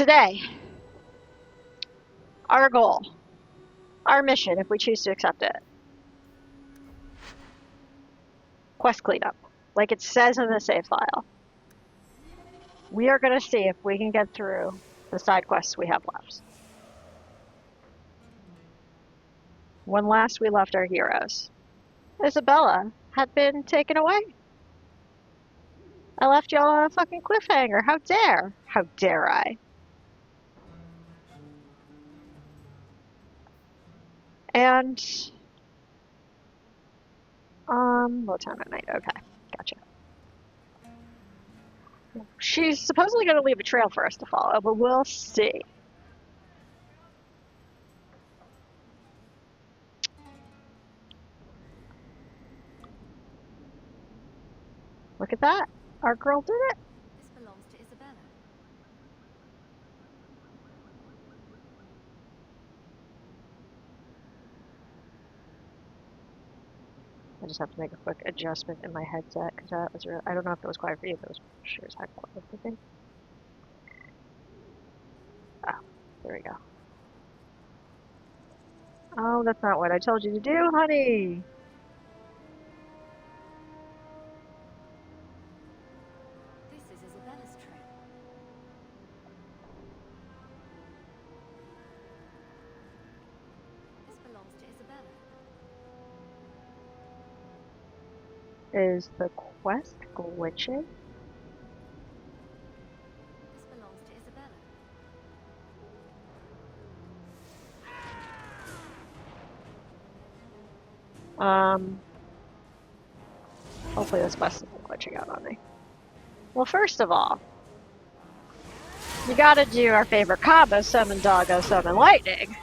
Today, our goal, our mission, if we choose to accept it, quest cleanup, like it says in the save file. We are going to see if we can get through the side quests we have left. When last we left our heroes, Isabela had been taken away. I left y'all on a fucking cliffhanger. How dare? How dare I? And, what time at night? Okay, gotcha. She's supposedly going to leave a trail for us to follow, but we'll see. Look at that. Our girl did it. This belongs to Isabela. I just have to make a quick adjustment in my headset because that was real. I don't know if it was quiet for you, but it was sure as heck quiet for me. Ah, there we go. Oh, that's not what I told you to do, honey. This is Isabela's trail. This belongs to Isabela. Is the quest glitching? This belongs to Isabela. Hopefully this quest isn't glitching out on me. Well, first of all, you gotta do our favorite combo, summon doggo, summon lightning.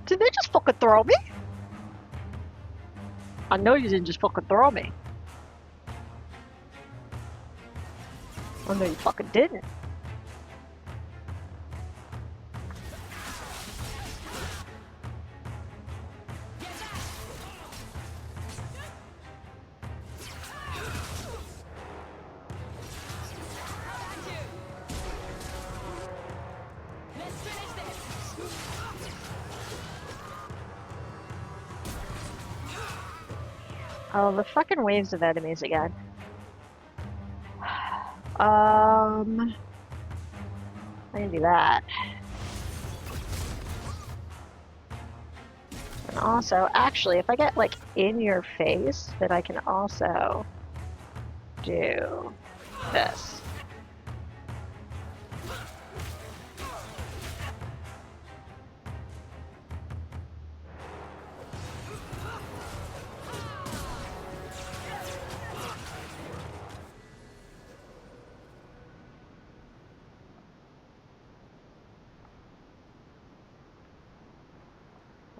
Did they just fucking throw me? I know you didn't just fucking throw me. I know you fucking didn't. Oh, the fucking waves of enemies again. I can do that. And also, actually, if I get, like, in your face, then I can also do this.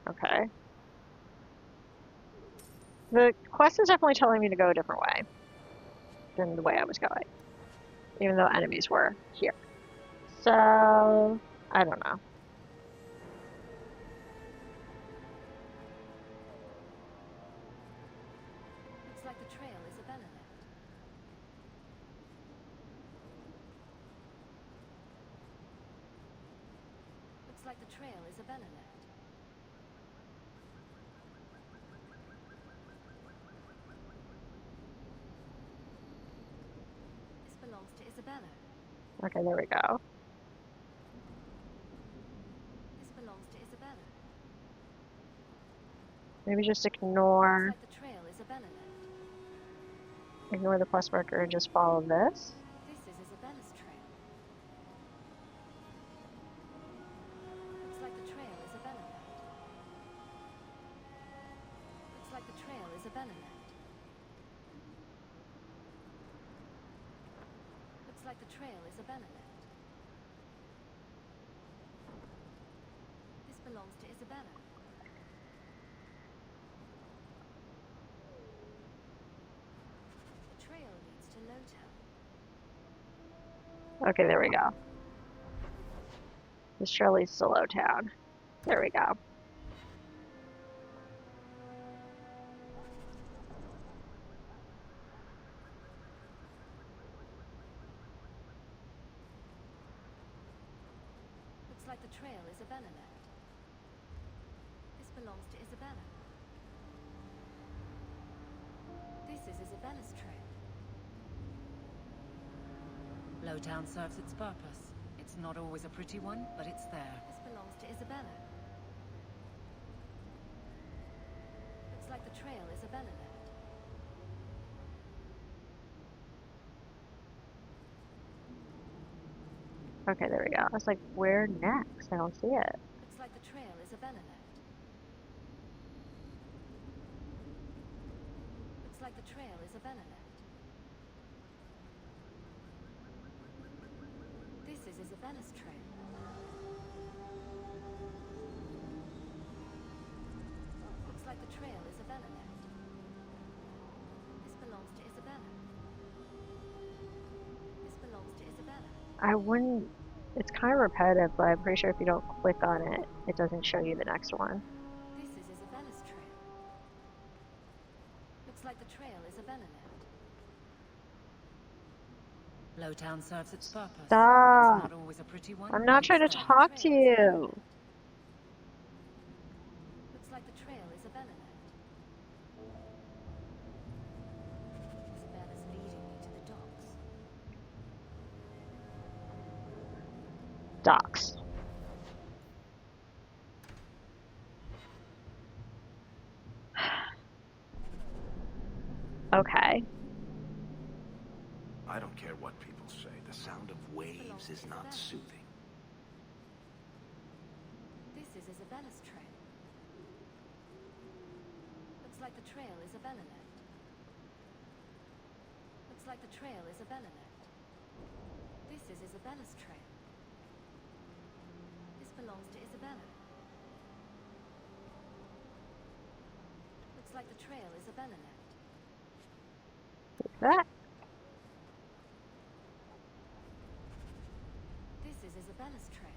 Okay. The quest is definitely telling me to go a different way than the way I was going, even though enemies were here. So, I don't know. Looks like the trail Isabela left. Looks like the trail Isabela left. This belongs to Isabela. Okay, there we go. This belongs to Isabela. Maybe just Looks ignore like the trail Isabela left. the plus marker and just follow this. This is Isabela's trail. Looks like the trail Isabela left. Looks like the trail Isabela left. Looks like the trail Isabela left. This belongs to Isabela. The trail leads to Lowtown. Okay, there we go. This trail leads to Lowtown. There we go. like the trail Isabela left. This belongs to Isabela. This is Isabela's trail. Lowtown serves its purpose. It's not always a pretty one, but it's there. This belongs to Isabela. Looks like the trail Isabela left. Okay, there we go. I was like, where next? I don't see it. Looks like the trail Isabela left. Looks like the trail Isabela left. This is Isabela's trail. Looks like the trail Isabela left. This belongs to Isabela. This belongs to Isabela. I wouldn't... It's kind of repetitive, but I'm pretty sure if you don't click on it, it doesn't show you the next one. This is Isabela's trail. Looks like the trail Isabela left. Lowtown serves its purpose. Stop! It's not always a pretty one. I'm not trying to talk to you. Looks like the trail Isabela left. Isabela's leading me to the docks. Docks. Okay. I don't care what people say. The sound of waves is not soothing. This is Isabela's trail. Looks like the trail Isabela left. Looks like the trail Isabela left. This is Isabela's trail. This belongs to Isabela. Looks like the trail Isabela left. Take that. This is Isabela's trail.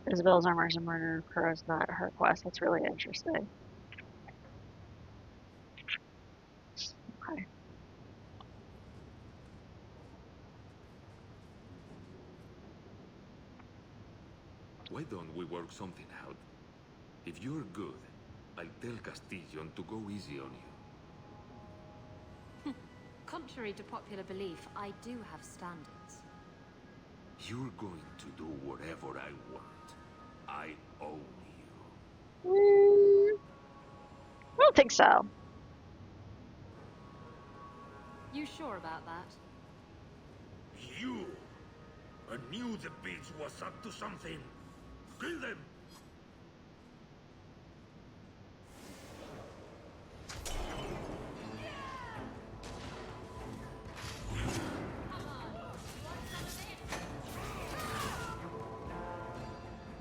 Isabel's armor is a murder. Crow's not her quest. That's really interesting. Okay. Why don't we work something out? If you're good, I'll tell Castillon to go easy on you. Contrary to popular belief, I do have standards. You're going to do whatever I want. I own you. I don't think so. You sure about that? You! I knew the bitch was up to something. Kill them!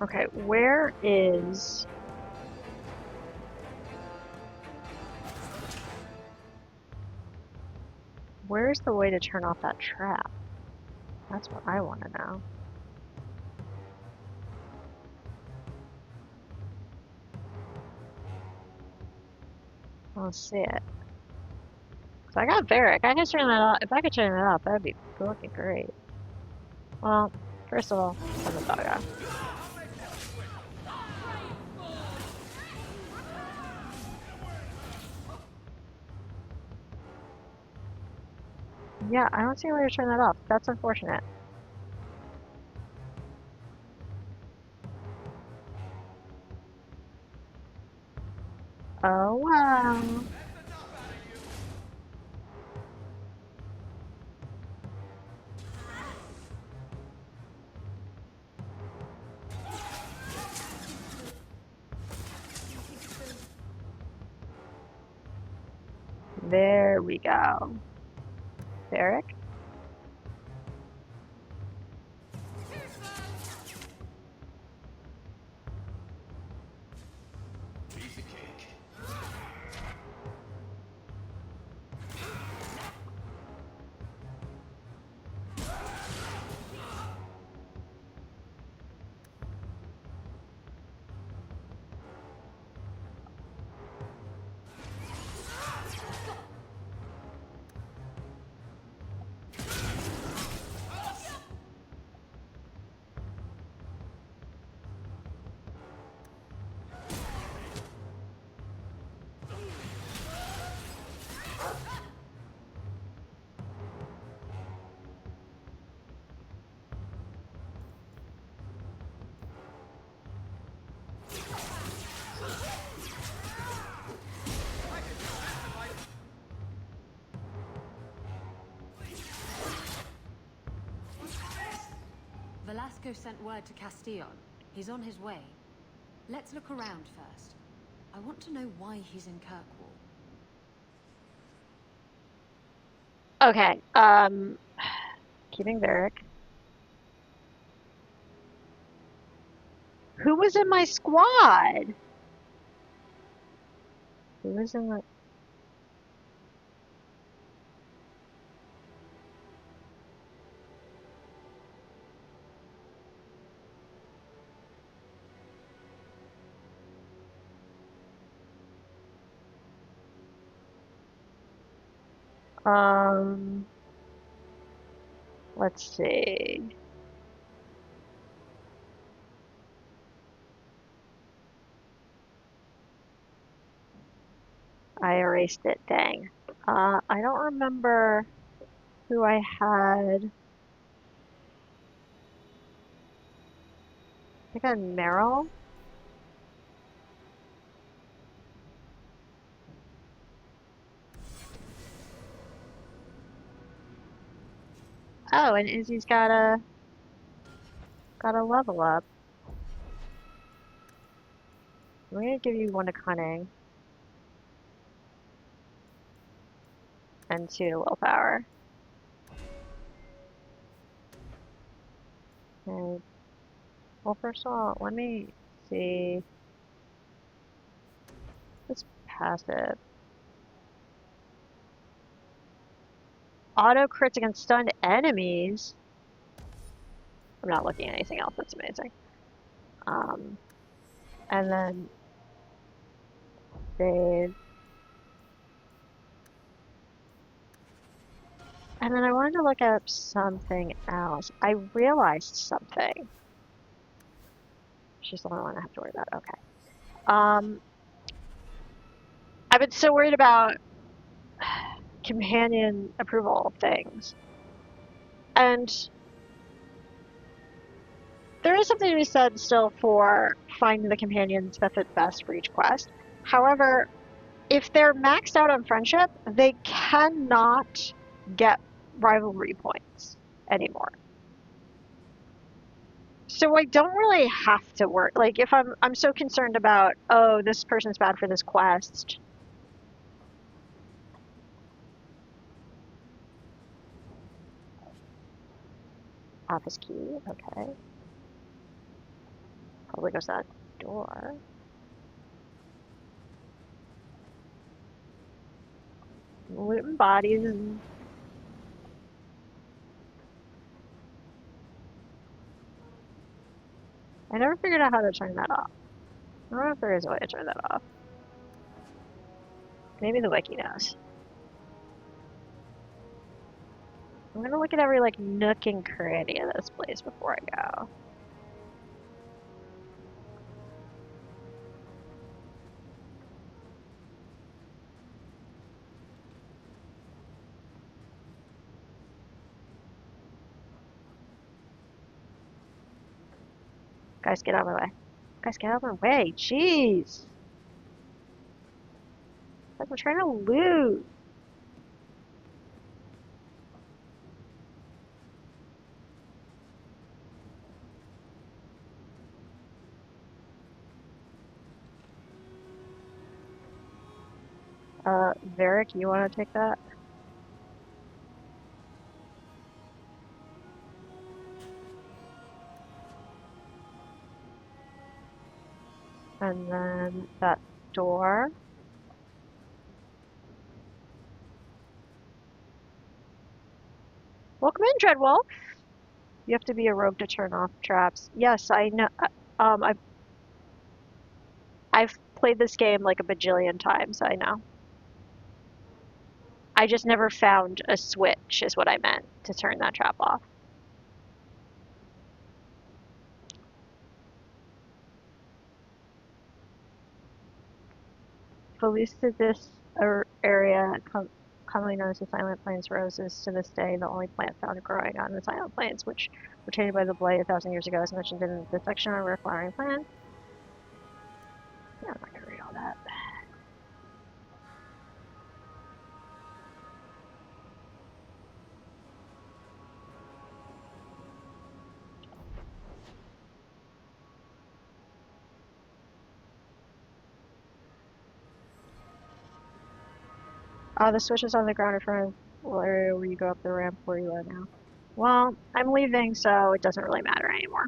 Okay, where is... Where's the way to turn off that trap? That's what I want to know. I don't see it. So I got Varric. I can turn that off. If I could turn that off, that'd be fucking great. Well, first of all, I'm a doggo. Yeah, I don't see a way to turn that off. That's unfortunate. Oh wow. There we go. Varric? Velasco sent word to Castillon. He's on his way. Let's look around first. I want to know why he's in Kirkwall. Okay, keeping Varric. Who was in my squad? Who was in the... Let's see. I erased it, dang. I don't remember who I had. I think I had Meryl. Oh, and Izzy's got a level up. I'm gonna give you 1 to cunning. And 2 to willpower. Okay. Well, first of all, let me see. This passive. Auto crits against stunned enemies. I'm not looking at anything else. That's amazing. And then save. And then I wanted to look up something else. I realized something. She's the only one I have to worry about. Okay. I've been so worried about companion approval things. And there is something to be said still for finding the companions that fit best for each quest. However, if they're maxed out on friendship, they cannot get rivalry points anymore. So I don't really have to work. Like if I'm so concerned about, oh, this person's bad for this quest. Office key, okay. Probably goes that door. Looting bodies and I never figured out how to turn that off. I don't know if there is a way to turn that off. Maybe the wiki knows. I'm gonna look at every like nook and cranny of this place before I go. Guys, get out of my way. Guys, get out of my way. Jeez. Like we're trying to loot. Varric, you wanna take that? And then that door. Welcome in, Dreadwolf. You have to be a rogue to turn off traps. Yes, I know. I've played this game like a bajillion times. I know. I just never found a switch, is what I meant, to turn that trap off. Felicitous area, commonly known as the Silent Plains roses, to this day the only plant found growing on the Silent Plains, which were tainted by the blight 1,000 years ago, as mentioned in the section on rare flowering plants. Yeah, I'm not gonna read all that. Oh, the switch is on the ground in front of the area where you go up the ramp where you are now. Well, I'm leaving, so it doesn't really matter anymore.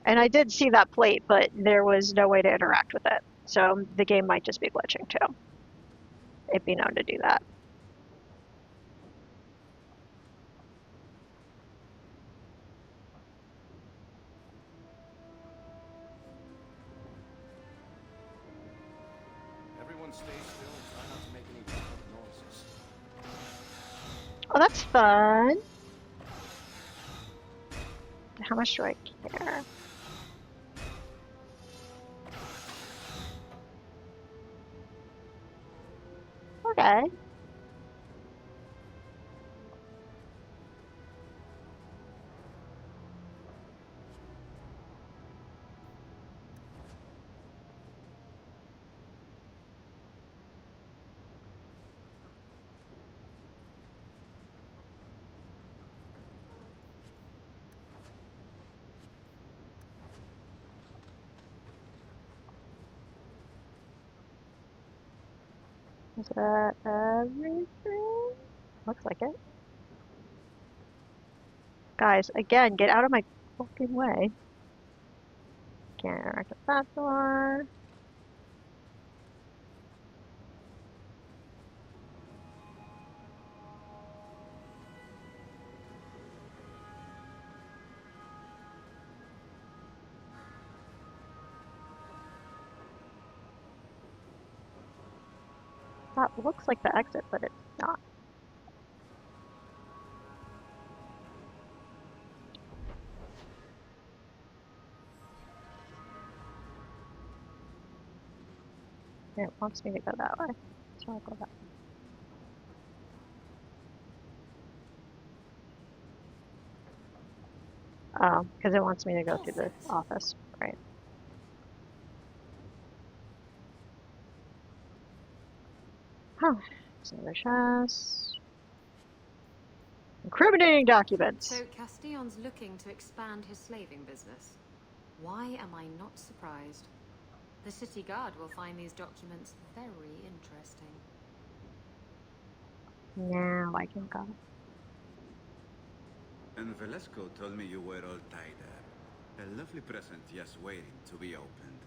And I did see that plate, but there was no way to interact with it. So the game might just be glitching too. It'd be known to do that. Everyone stay still and try not to make any loud noises. Oh, that's fun. How much do I care? Okay. Is that everything? Looks like it. Guys, again, get out of my fucking way. Can't interact with that door. That looks like the exit, but it's not. It wants me to go that way. So I'll go that way. Oh, because it wants me to go through the office. Right. Huh. Another chest. Incriminating documents. So Castillon's looking to expand his slaving business. Why am I not surprised? The city guard will find these documents very interesting. Now I can go. And Velasco told me you were all tied up. A lovely present just waiting to be opened.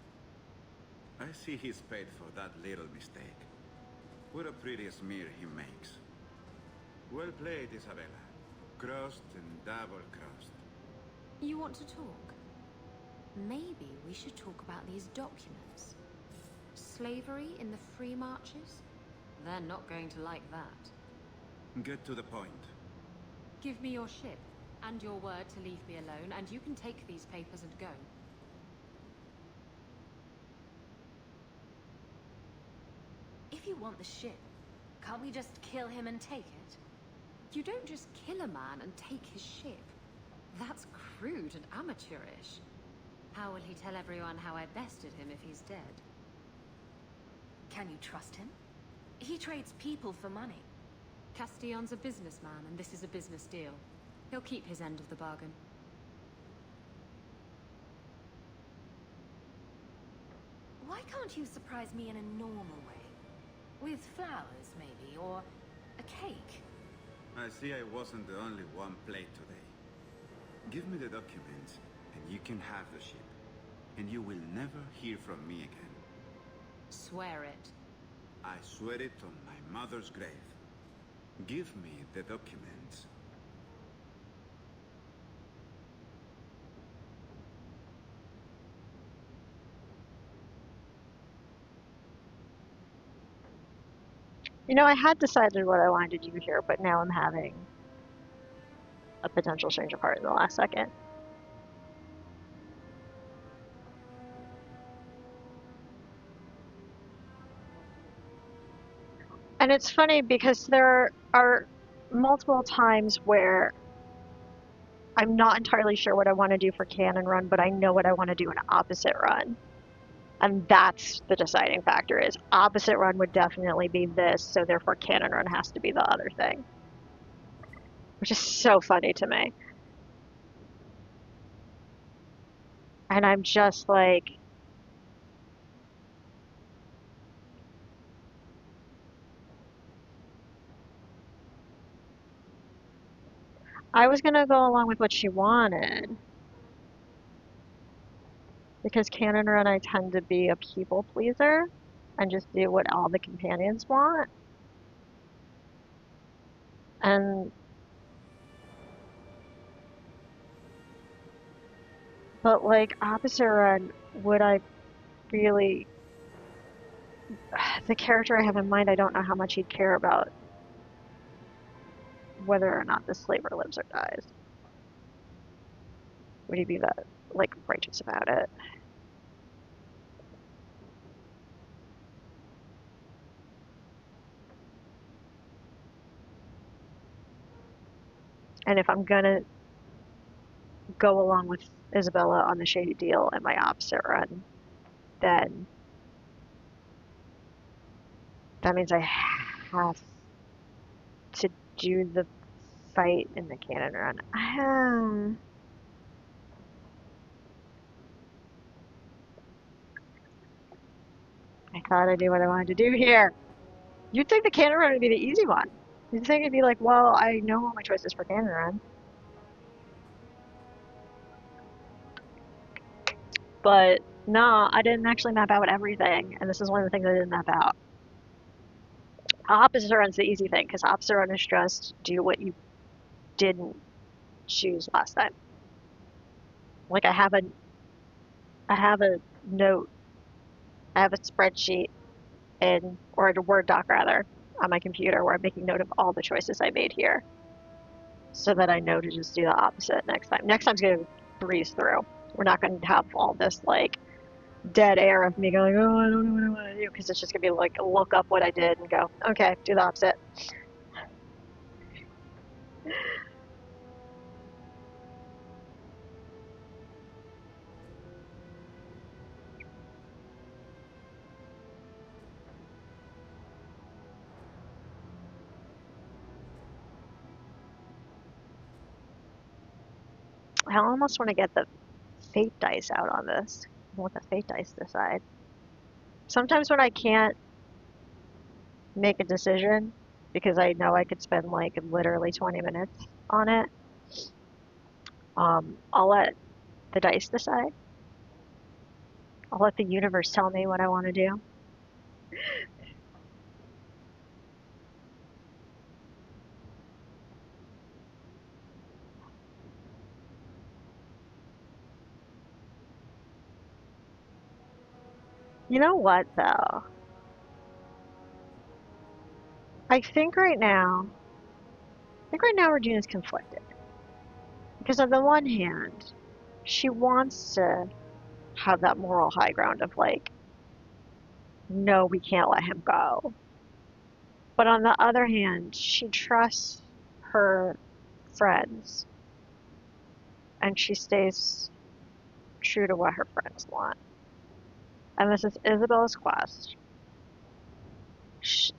I see he's paid for that little mistake. What a pretty smear he makes. Well played, Isabela. Crossed and double-crossed. You want to talk? Maybe we should talk about these documents. Slavery in the free marches? They're not going to like that. Get to the point. Give me your ship, and your word to leave me alone, and you can take these papers and go. If you want the ship, can't we just kill him and take it? You don't just kill a man and take his ship. That's crude and amateurish. How will he tell everyone how I bested him if he's dead? Can you trust him? He trades people for money. Castillon's a businessman, and this is a business deal. He'll keep his end of the bargain. Why can't you surprise me in a normal way? With flowers, maybe, or a cake? I see I wasn't the only one played today. Give me the documents, and you can have the ship. And you will never hear from me again. Swear it. I swear it on my mother's grave. Give me the documents. You know, I had decided what I wanted to do here, but now I'm having a potential change of heart in the last second. And it's funny because there are multiple times where I'm not entirely sure what I want to do for Cannon Run, but I know what I want to do in Opposite Run. And that's the deciding factor is Opposite Run would definitely be this, so therefore Cannon Run has to be the other thing. Which is so funny to me. And I'm just like, I was gonna go along with what she wanted because Canada and I tend to be a people pleaser and just do what all the companions want. And but like opposite run, would I really the character I have in mind, I don't know how much he'd care about whether or not the slaver lives or dies. Would he be that like righteous about it? And if I'm gonna go along with Isabela on the shady deal in my opposite run, then that means I have to do the fight in the cannon run. I thought I knew what I wanted to do here. You'd think the cannon run would be the easy one. You'd think it'd be like, well, I know all my choices for cannon run. But no, I didn't actually map out everything, and this is one of the things I didn't map out. Opposite run's the easy thing, because opposite run is just do what you didn't choose last time. Like I have a note, I have a spreadsheet or a Word doc rather, on my computer where I'm making note of all the choices I made here, so that I know to just do the opposite next time. Next time's gonna breeze through. We're not gonna have all this like dead air of me going, oh, I don't know what I want to do, because it's just gonna be like look up what I did and go, okay, do the opposite. I almost want to get the fate dice out on this. Let the fate dice decide. Sometimes when I can't make a decision because I know I could spend like literally 20 minutes on it, I'll let the dice decide. I'll let the universe tell me what I want to do. You know what, though? I think right now, Regina's conflicted. Because on the one hand, she wants to have that moral high ground of like, no, we can't let him go. But on the other hand, she trusts her friends and she stays true to what her friends want. And this is Isabela's quest.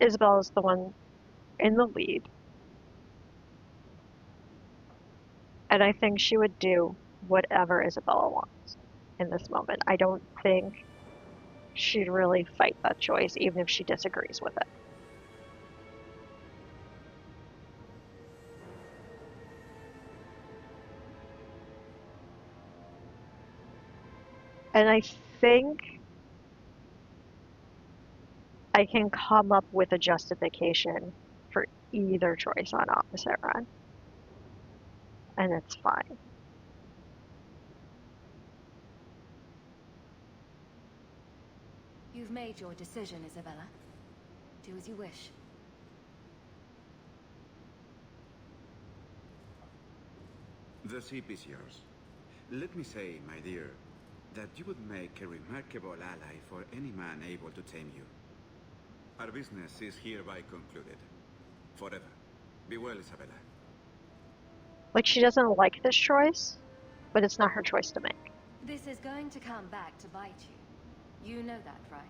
Isabela's the one in the lead. And I think she would do whatever Isabela wants in this moment. I don't think she'd really fight that choice, even if she disagrees with it. And I think I can come up with a justification for either choice on opposite run. And it's fine. You've made your decision, Isabela. Do as you wish. The ship is yours. Let me say, my dear, that you would make a remarkable ally for any man able to tame you. Our business is hereby concluded. Forever. Be well, Isabela. Like, she doesn't like this choice, but it's not her choice to make. This is going to come back to bite you. You know that, right?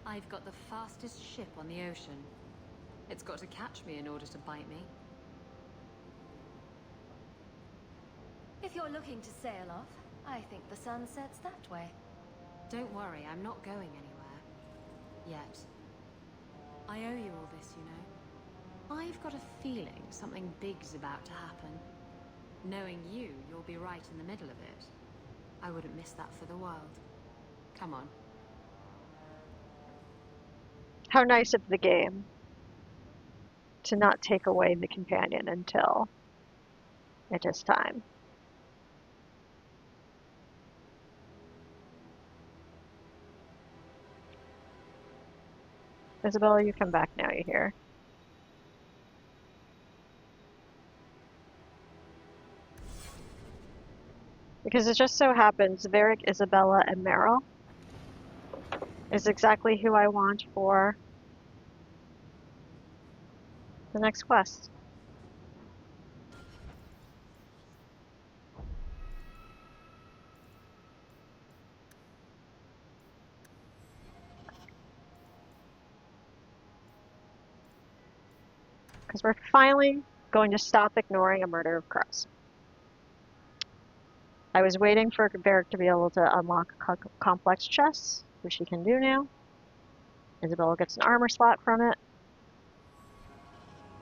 I've got the fastest ship on the ocean. It's got to catch me in order to bite me. If you're looking to sail off, I think the sun sets that way. Don't worry, I'm not going anywhere. Yet. I owe you all this, you know. I've got a feeling something big's about to happen. Knowing you, you'll be right in the middle of it. I wouldn't miss that for the world. Come on. How nice of the game to not take away the companion until it is time. Isabella, you come back now, you hear? Because it just so happens Varric, Isabella, and Meryl is exactly who I want for the next quest. Because we're finally going to stop ignoring a murder of crows. I was waiting for Varric to be able to unlock complex chests, which he can do now. Isabella gets an armor slot from it.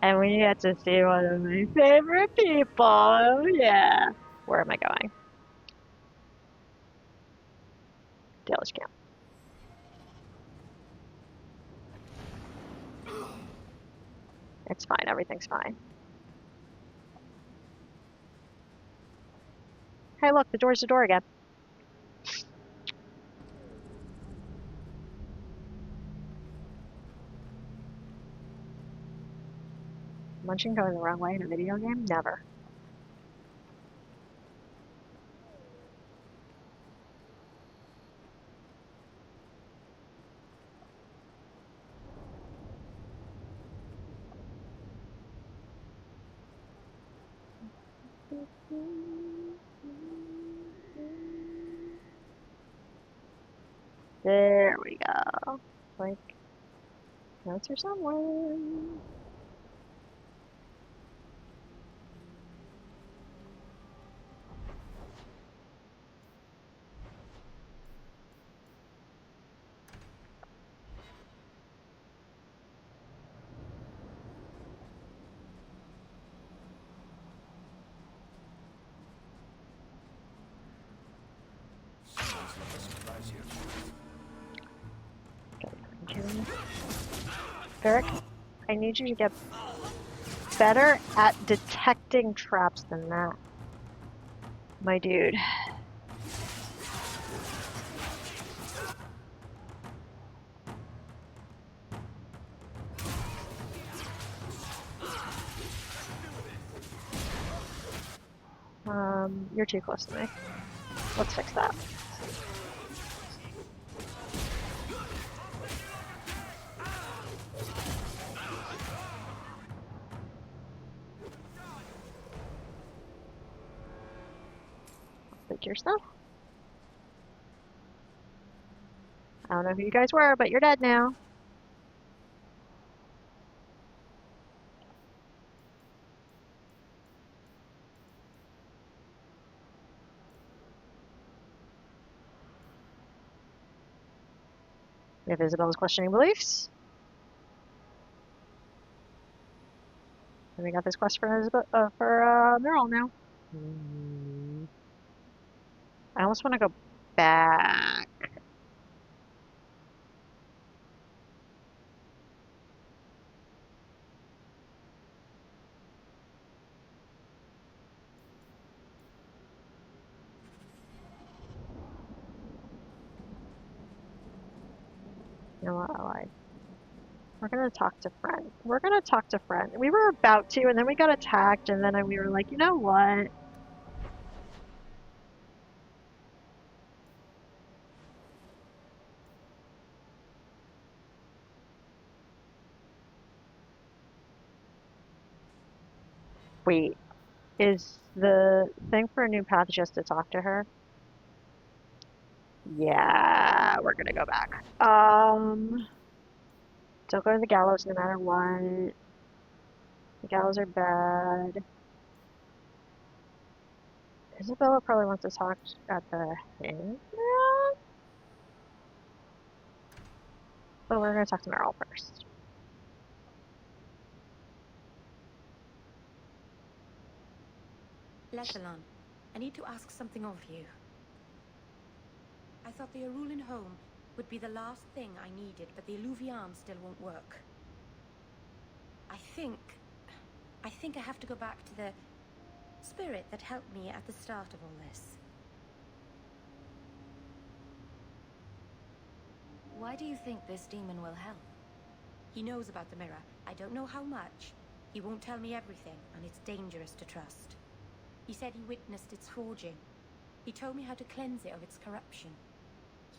And we get to see one of my favorite people. Oh, yeah. Where am I going? Taylor's camp. It's fine. Everything's fine. Hey, look, the door's the door again. Munching going the wrong way in a video game? Never. There we go. Like, notes are somewhere. Varric, I need you to get better at detecting traps than that, my dude. You're too close to me. Let's fix that. Fix your stuff. I don't know who you guys were, but you're dead now. We have Isabella's questioning beliefs. And we got this quest for Meryl now. I almost want to go back. You know what? I lied. We're gonna talk to friend. We're gonna talk to friend. We were about to, and then we got attacked, and then we were like, you know what? Wait, is the thing for a new path just to talk to her? Yeah, we're gonna go back. Don't go to the gallows no matter what. The gallows are bad. Isabella probably wants to talk at the hang. But we're gonna talk to Meryl first. Lethalon, I need to ask something of you. I thought the Arulin home would be the last thing I needed, but the Illuvian still won't work. I think I have to go back to the spirit that helped me at the start of all this. Why do you think this demon will help? He knows about the mirror. I don't know how much. He won't tell me everything, and it's dangerous to trust. He said he witnessed its forging. He told me how to cleanse it of its corruption.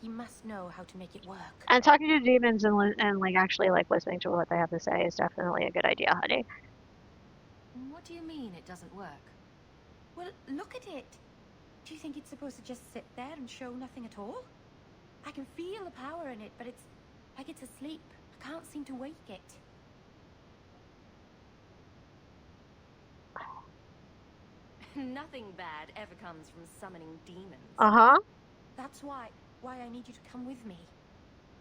He must know how to make it work. And talking to demons and like actually like listening to what they have to say is definitely a good idea, honey. What do you mean it doesn't work? Well, look at it. Do you think it's supposed to just sit there and show nothing at all? I can feel the power in it, but it's like it's asleep. I can't seem to wake it. Nothing bad ever comes from summoning demons. Uh-huh. That's why I need you to come with me.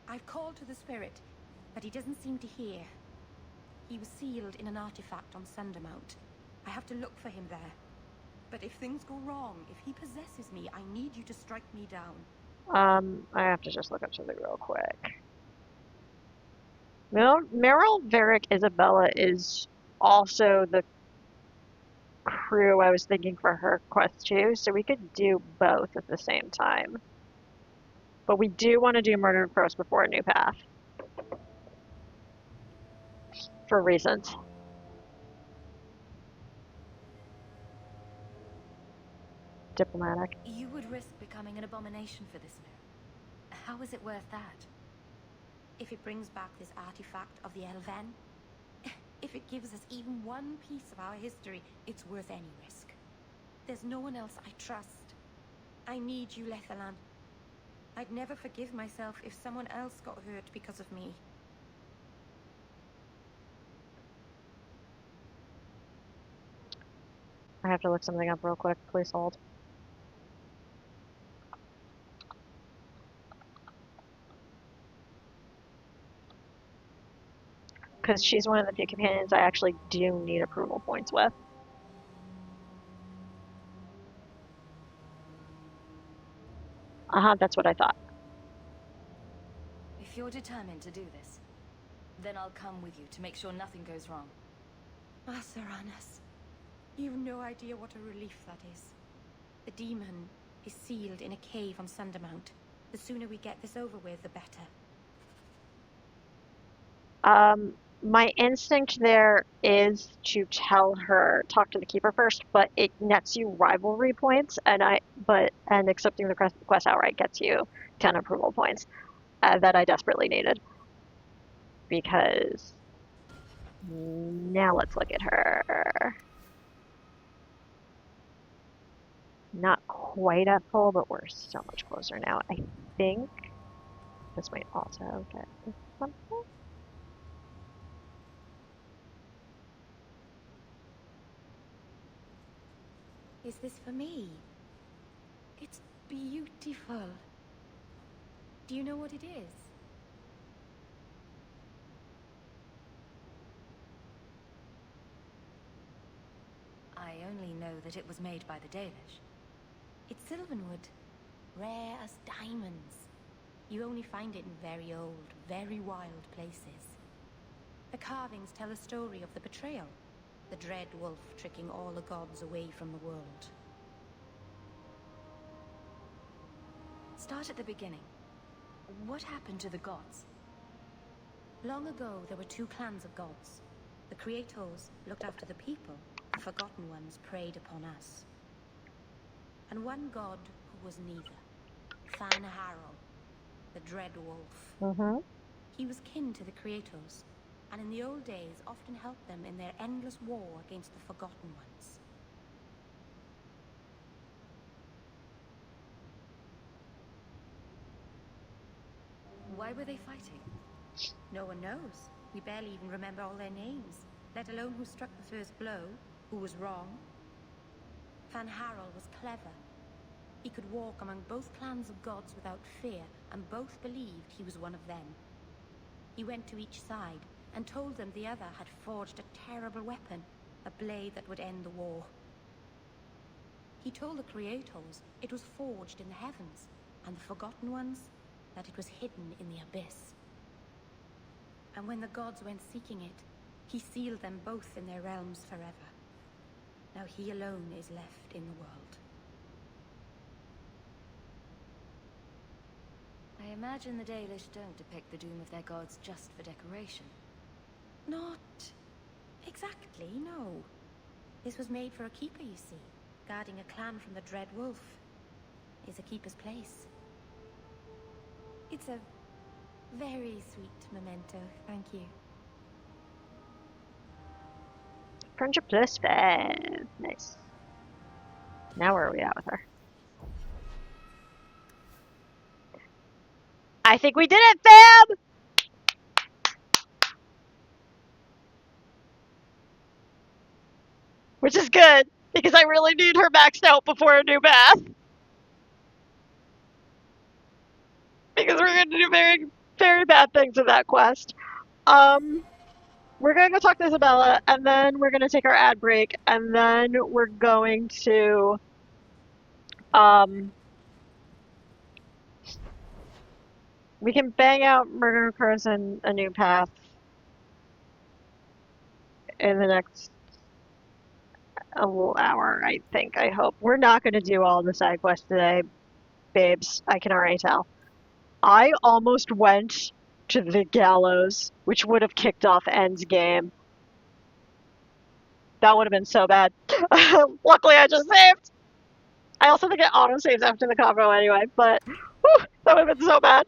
I've called to the spirit, but he doesn't seem to hear. He was sealed in an artifact on Sundermount. I have to look for him there. But if things go wrong, if he possesses me, I need you to strike me down. I have to just look up something real quick. Meryl, Varric, Isabella is also the crew I was thinking for her quest too, so we could do both at the same time. But we do want to do Murdered Crows before a new path. For reasons. Diplomatic. You would risk becoming an abomination for this mirror. How is it worth that? If it brings back this artifact of the Elven, if it gives us even one piece of our history, it's worth any risk. There's no one else I trust. I need you, Lethalon. I'd never forgive myself if someone else got hurt because of me. I have to look something up real quick. Please hold. Because she's one of the few companions I actually do need approval points with. Uh-huh, that's what I thought. If you're determined to do this, then I'll come with you to make sure nothing goes wrong. Saranas, you've no idea what a relief that is. The demon is sealed in a cave on Sundermount. The sooner we get this over with, the better. My instinct there is to tell her, talk to the keeper first, but it nets you rivalry points, and accepting the quest outright gets you 10 approval points that I desperately needed. Because now let's look at her. Not quite at full, but we're so much closer now. I think this might also get something. Is this for me? It's beautiful. Do you know what it is? I only know that it was made by the Dalish. It's sylvanwood, rare as diamonds. You only find it in very old, very wild places. The carvings tell a story of the betrayal, the dread wolf tricking all the gods away from the world. Start at the beginning. What happened to the gods? Long ago, there were two clans of gods. The Creators looked after the people, the Forgotten Ones preyed upon us. And one god who was neither, Fan Harrow, the Dread Wolf. He was kin to the Creators, and in the old days often helped them in their endless war against the Forgotten Ones. Why were they fighting? No one knows. We barely even remember all their names, let alone who struck the first blow, who was wrong. Fan Harel was clever. He could walk among both clans of gods without fear, and both believed he was one of them. He went to each side and told them the other had forged a terrible weapon, a blade that would end the war. He told the Creators it was forged in the heavens, and the Forgotten Ones that it was hidden in the abyss. And when the gods went seeking it, he sealed them both in their realms forever. Now he alone is left in the world. I imagine the Dalish don't depict the doom of their gods just for decoration. Not exactly, no. This was made for a keeper, you see. Guarding a clan from the Dread Wolf is a keeper's place. It's a very sweet memento, thank you. Friendship plus 5. Nice. Now where are we at with her? I think we did it, fam! Which is good, because I really need her maxed out before a new bath. Because we're going to do very, very bad things in that quest. We're going to go talk to Isabela, and then we're going to take our ad break, and then we're going to, we can bang out Murder Occurs in a New Path in the next a little hour, I think, I hope. We're not going to do all the side quests today, babes. I can already tell. I almost went to the gallows, which would have kicked off endgame. That would have been so bad. Luckily, I just saved. I also think it auto-saves after the combo anyway, but whew, that would have been so bad.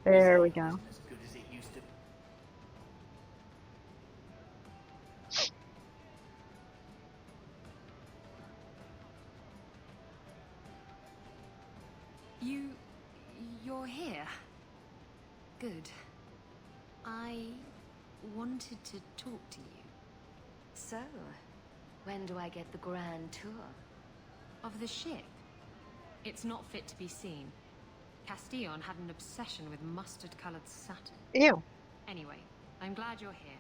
There we go. As good as it used to. You're here. Good. I wanted to talk to you. So, when do I get the grand tour? Of the ship? It's not fit to be seen. Castillon had an obsession with mustard-colored satin. Ew. Anyway, I'm glad you're here.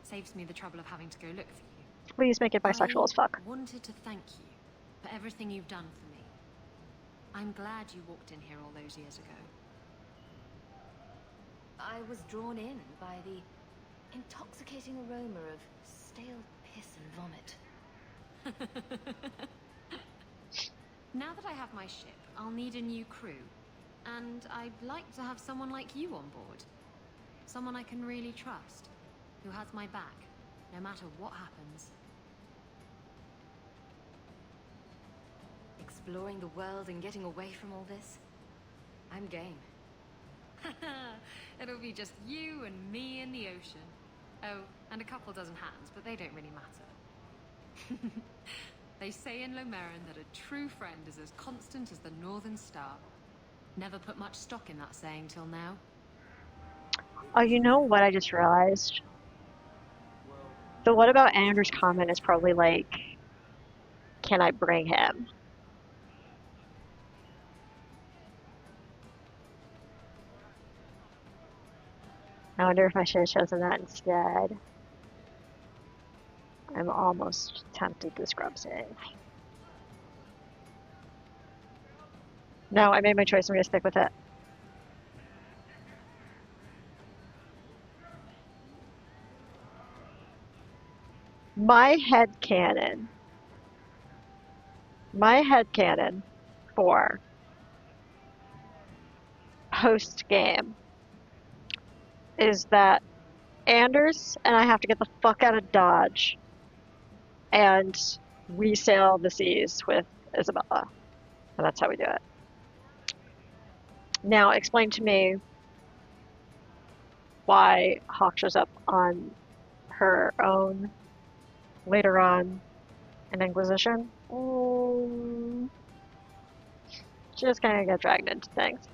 Saves me the trouble of having to go look for you. Please make it bisexual as fuck. I wanted to thank you for everything you've done for me. I'm glad you walked in here all those years ago. I was drawn in by the intoxicating aroma of stale piss and vomit. Now that I have my ship, I'll need a new crew. And I'd like to have someone like you on board. Someone I can really trust, who has my back, no matter what happens. Exploring the world and getting away from all this? I'm game. It'll be just you and me in the ocean. Oh, and a couple dozen hands, but they don't really matter. They say in Lomerin that a true friend is as constant as the northern star. Never put much stock in that saying till now. Oh, you know what I just realized? The what about Andrew's comment is probably like, can I bring him? I wonder if I should have chosen that instead. I'm almost tempted to scrub save. No, I made my choice. I'm going to stick with it. My headcanon for post-game is that Anders and I have to get the fuck out of Dodge and we sail the seas with Isabela. And that's how we do it. Now, explain to me why Hawk shows up on her own later on in Inquisition. She just kind of get dragged into things.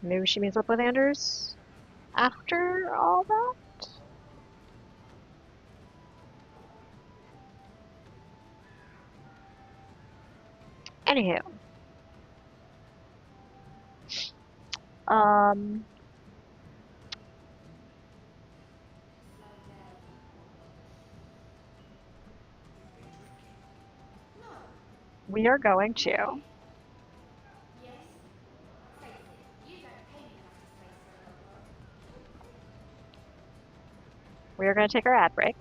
Maybe she meets up with Anders after all that? Anywho. Um, we are going to take our ad break,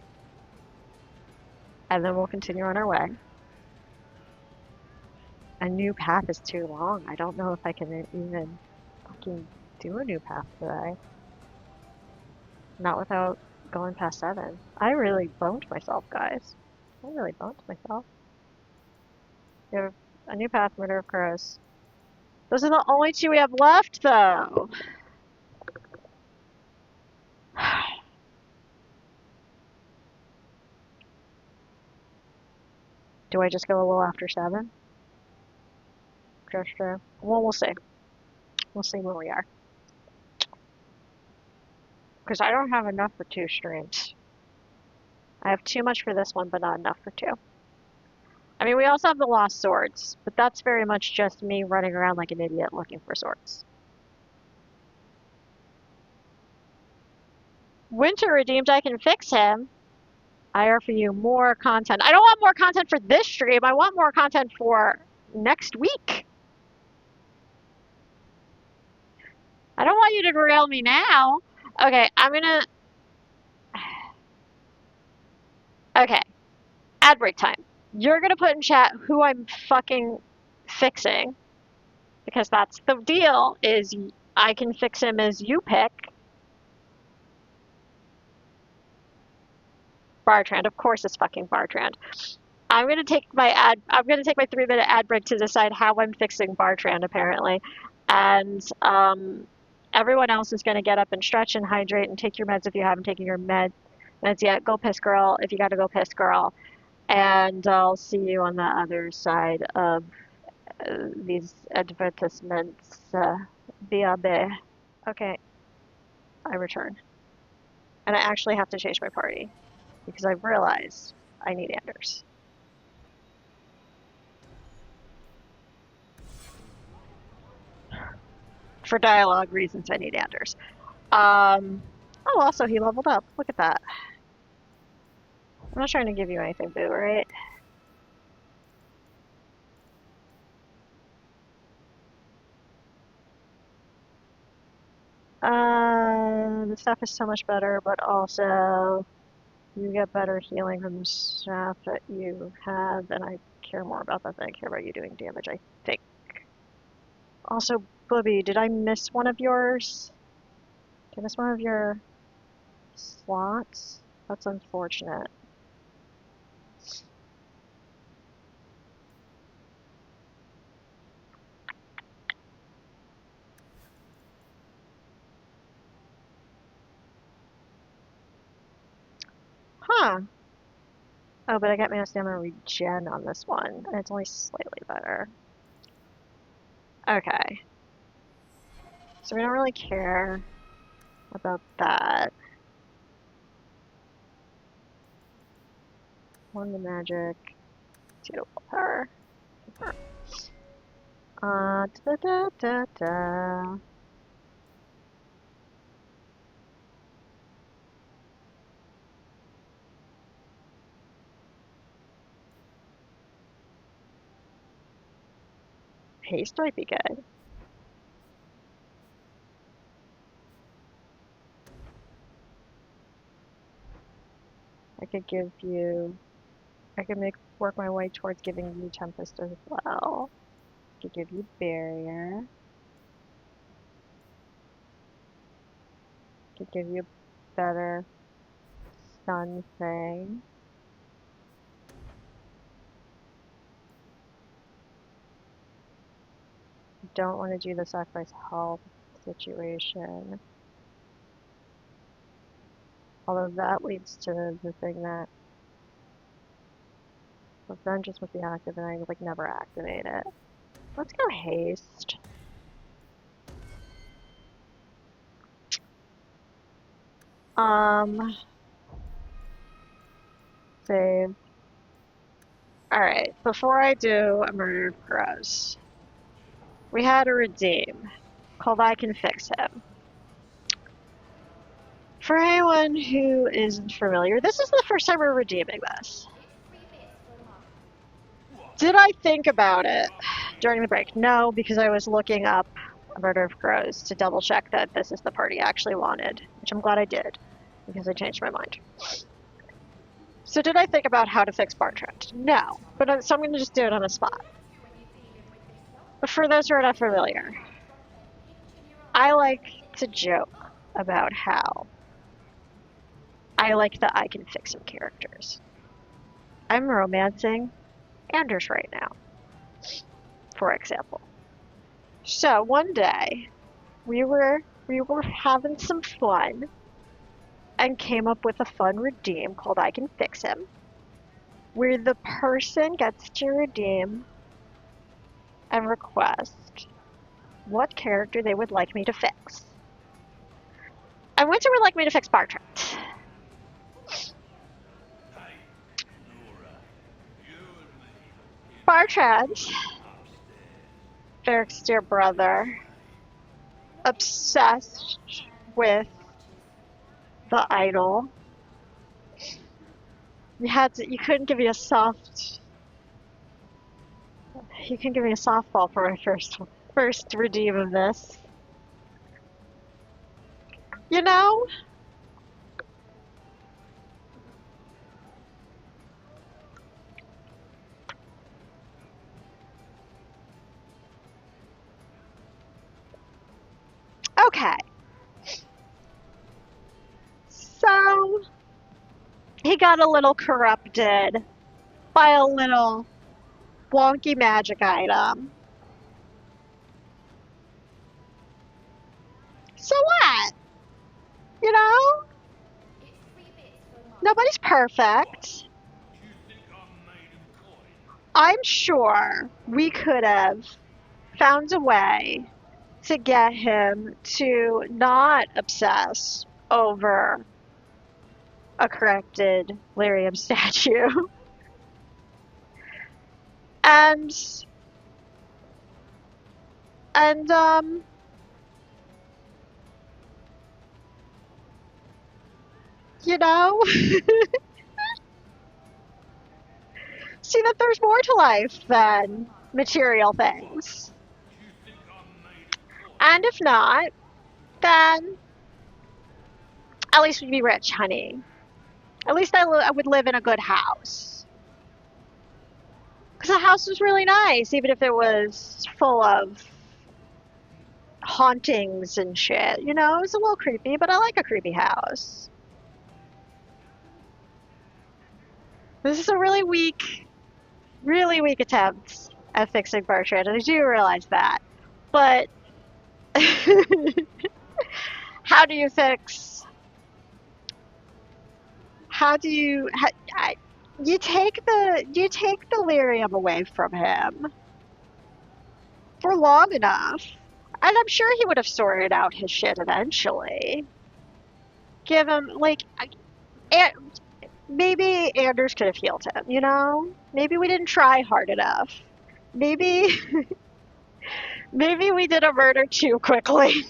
and then we'll continue on our way. A new path is too long. I don't know if I can even fucking do a new path today. Not without going past 7. I really boned myself, guys. I really boned myself. We have a new path, Murder of Crows. Those are the only 2 we have left, though. Do I just go a little after 7? Just, well, we'll see. We'll see where we are. Because I don't have enough for 2 streams. I have too much for this one, but not enough for 2. I mean, we also have the Lost Swords, but that's very much just me running around like an idiot looking for swords. Winter redeemed, I can fix him. I offer you more content. I don't want more content for this stream. I want more content for next week. I don't want you to derail me now. Okay, I'm gonna... Okay, ad break time. You're gonna put in chat who I'm fucking fixing. Because that's the deal, is I can fix him as you pick. Bartrand, of course it's fucking Bartrand. I'm gonna take my 3-minute ad break to decide how I'm fixing Bartrand, apparently. And everyone else is gonna get up and stretch and hydrate and take your meds if you haven't taken your meds yet. Go piss, girl, if you gotta go piss, girl. And I'll see you on the other side of these advertisements. BRB. Okay, I return. And I actually have to change my party because I've realized I need Anders. For dialogue reasons, I need Anders. Oh, also he leveled up. Look at that. I'm not trying to give you anything, boo, right? The stuff is so much better, but also you get better healing from the staff that you have, and I care more about that than I care about you doing damage, I think. Also, Booby, did I miss one of yours? Did I miss one of your slots? That's unfortunate. Huh. Oh, but I got mana stamina regen on this one, and it's only slightly better. Okay. So we don't really care about that. 1 to magic, 2 to willpower. Da da da da. Haste might be good. I could give you... I could work my way towards giving you Tempest as well. I could give you Barrier. I could give you better stun thing. Don't want to do the sacrifice health situation. Although that leads to the thing that the vengeance must be active and I like never activate it. Let's go haste. Save. Alright, before I do a murder of crows, we had a redeem called I Can Fix Him. For anyone who isn't familiar, this is the first time we're redeeming this. Did I think about it during the break? No, because I was looking up a murder of crows to double check that this is the party I actually wanted, which I'm glad I did, because I changed my mind. So did I think about how to fix Bartrand? No, but so I'm going to just do it on the spot. But for those who are not familiar, I like to joke about how I like the I Can Fix Him characters. I'm romancing Anders right now, for example. So one day, we were having some fun and came up with a fun redeem called I Can Fix Him, where the person gets to redeem and request what character they would like me to fix. And Winter would like me to fix Bartrand. Bartrand, Ferrick's dear brother, obsessed with the idol. You couldn't give me a softball for my first redeem of this. You know? Okay. So, he got a little corrupted by a little wonky magic item. So what? You know? Nobody's perfect. I'm sure we could have found a way to get him to not obsess over a corrected lyrium statue. and and you know, see that there's more to life than material things. And if not, then at least we'd be rich, honey. At least I would live in a good house. Because the house was really nice, even if it was full of hauntings and shit. You know, it was a little creepy, but I like a creepy house. This is a really weak attempt at fixing Bartrand, and I do realize that. But how do you fix? How do you? You take the lyrium away from him for long enough, and I'm sure he would have sorted out his shit eventually. Give him maybe Anders could have healed him. You know, maybe we didn't try hard enough. Maybe maybe we did a murder too quickly.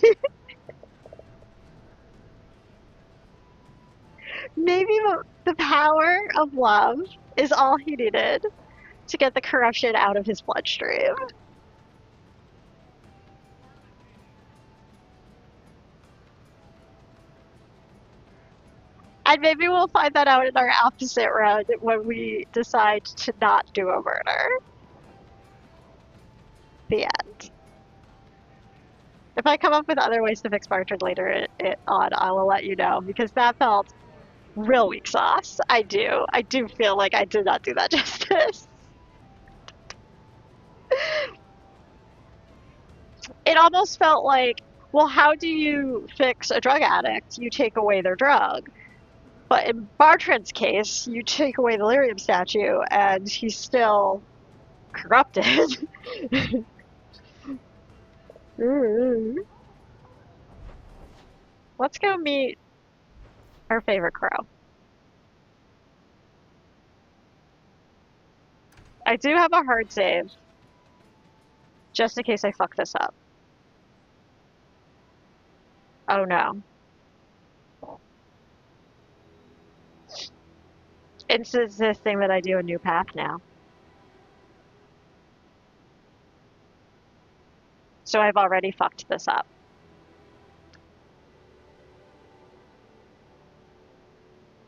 Maybe the power of love is all he needed to get the corruption out of his bloodstream. And maybe we'll find that out in our opposite round when we decide to not do a murder. The end. If I come up with other ways to fix Bartrand later on, I will let you know, because that felt real weak sauce. I do feel like I did not do that justice. It almost felt like, well, how do you fix a drug addict? You take away their drug. But in Bartrand's case, you take away the lyrium statue, and he's still corrupted. Let's go meet our favorite crow. I do have a hard save, just in case I fuck this up. Oh no. It's this thing that I do a new path now. So I've already fucked this up.